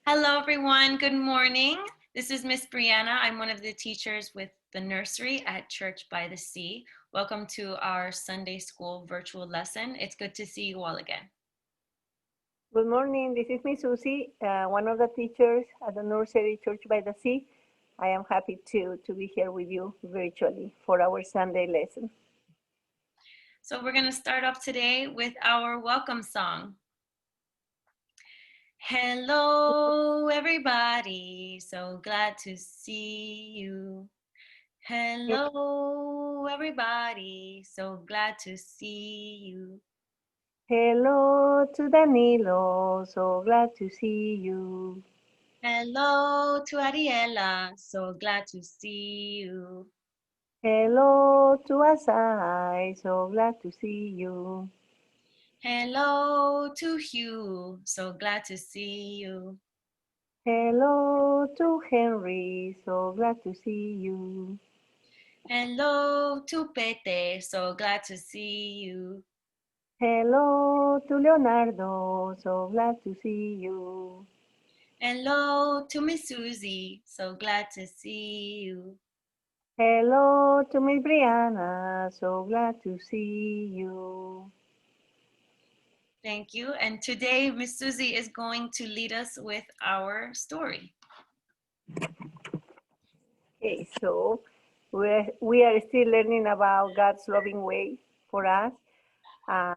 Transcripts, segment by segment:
Hello, everyone. Good morning. This is Miss Bryanna. I'm one of the teachers with the nursery at Church by the Sea. Welcome to our Sunday school virtual lesson. It's good to see you all again. Good morning. This is Miss Susie, one of the teachers at the nursery Church by the Sea. I am happy to be here with you virtually for our Sunday lesson. So we're going to start off today with our welcome song. Hello, everybody. So glad to see you. Hello, everybody. So glad to see you. Hello to Danilo. So glad to see you. Hello to Ariela. So glad to see you. Hello to Asai. So glad to see you. Hello to Hugh. So glad to see you. Hello to Henry. So glad to see you. Hello to Pete. So glad to see you. Hello to Leonardo. So glad to see you. Hello to Miss Susie. So glad to see you. Hello to Miss Bryanna. So glad to see you. Thank you. And today, Miss Susie is going to lead us with our story. Okay, so we are still learning about God's loving way for us. And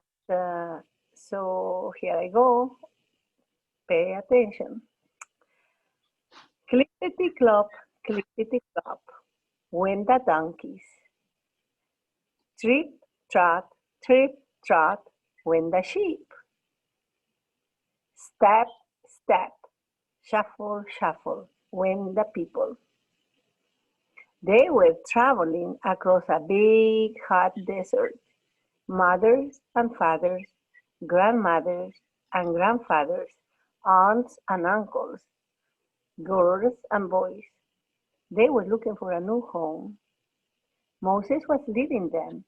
so here I go. Pay attention. Clickety-clop, clickety-clop, went the donkeys. Trip, trot, went the sheep. Step, step, shuffle, shuffle, went the people. They were traveling across a big hot desert. Mothers and fathers, grandmothers and grandfathers, aunts and uncles, girls and boys. They were looking for a new home. Moses was leading them.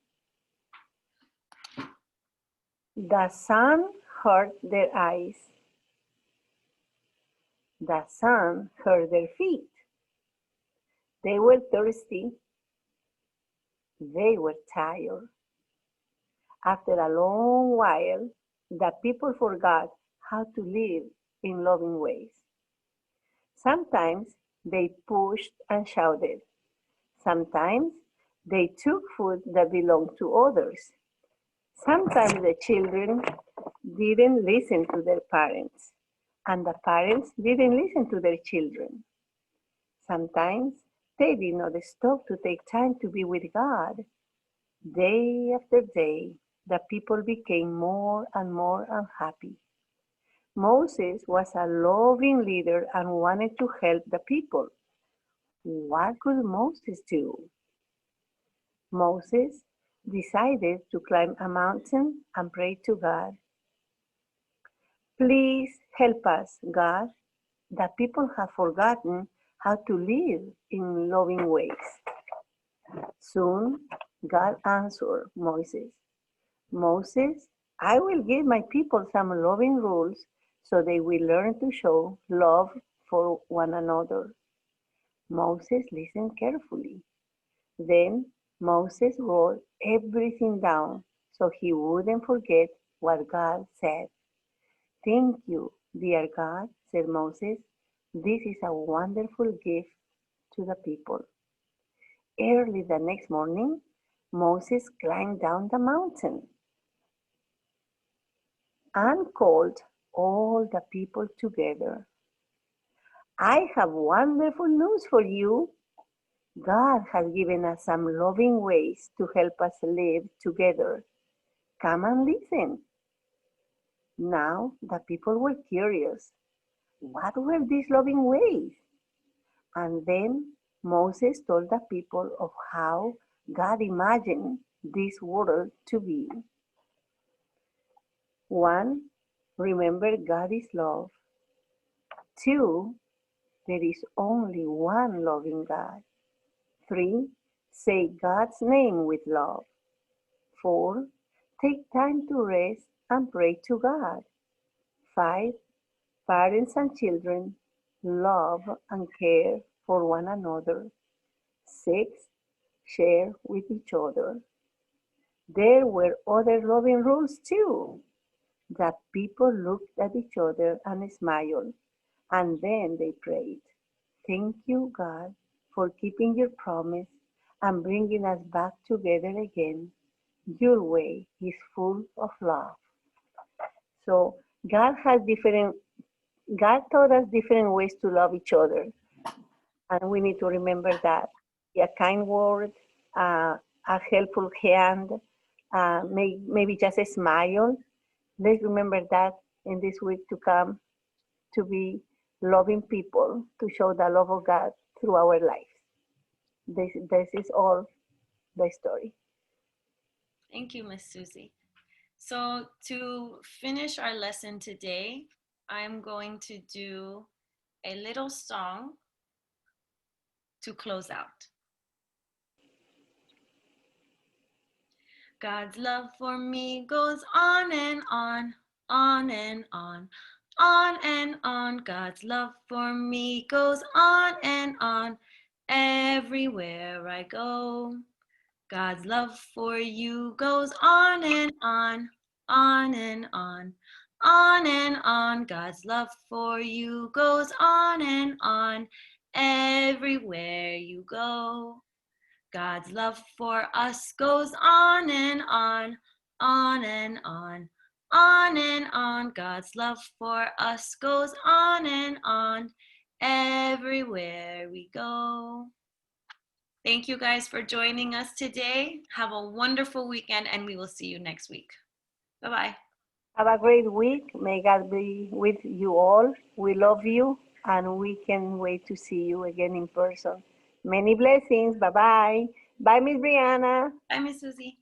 The sun hurt their eyes. The sun hurt their feet. They were thirsty. They were tired. After a long while, the people forgot how to live in loving ways. Sometimes they pushed and shouted. Sometimes they took food that belonged to others. Sometimes the children didn't listen to their parents, and the parents didn't listen to their children. Sometimes they did not stop to take time to be with God. Day after day, the people became more and more unhappy. Moses was a loving leader and wanted to help the people. What could Moses do? Moses decided to climb a mountain and pray to God. Please help us, God. The people have forgotten how to live in loving ways. Soon, God answered Moses. Moses, I will give my people some loving rules so they will learn to show love for one another. Moses listened carefully. Then Moses wrote everything down so he wouldn't forget what God said. Thank you, dear God, said Moses. This is a wonderful gift to the people. Early the next morning, Moses climbed down the mountain and called all the people together. I have wonderful news for you. God has given us some loving ways to help us live together. Come and listen. Now the people were curious. What were these loving ways? And then Moses told the people of how God imagined this world to be. 1. Remember God is love. 2. There is only one loving God. 3. Say God's name with love. 4. Take time to rest and pray to God. 5. Parents and children love and care for one another. 6. Share with each other. There were other loving rules too. The people looked at each other and smiled, and then they prayed. Thank you, God, for keeping your promise and bringing us back together again. Your way is full of love. So God has different God taught us different ways to love each other, and we need to remember that. A kind word, a helpful hand, maybe just a smile. Let's remember that in this week to come, to be loving people, to show the love of God through our lives. This is all the story. Thank you, Miss Susie. So to finish our lesson today, I'm going to do a little song to close out. God's love for me goes on and on, on and on, on and on. God's love for me goes on, everywhere I go. God's love for you goes on and on, on and on, on and on. God's love for you goes on, everywhere you go. God's love for us goes on and on, on and on, on and on. God's love for us goes on, everywhere we go. Thank you guys for joining us today. Have a wonderful weekend, and we will see you next week. Bye-bye. Have a great week. May God be with you all. We love you, and we can wait to see you again in person. Many blessings. Bye-bye. Bye, Miss Bryanna. Bye, Miss Susie.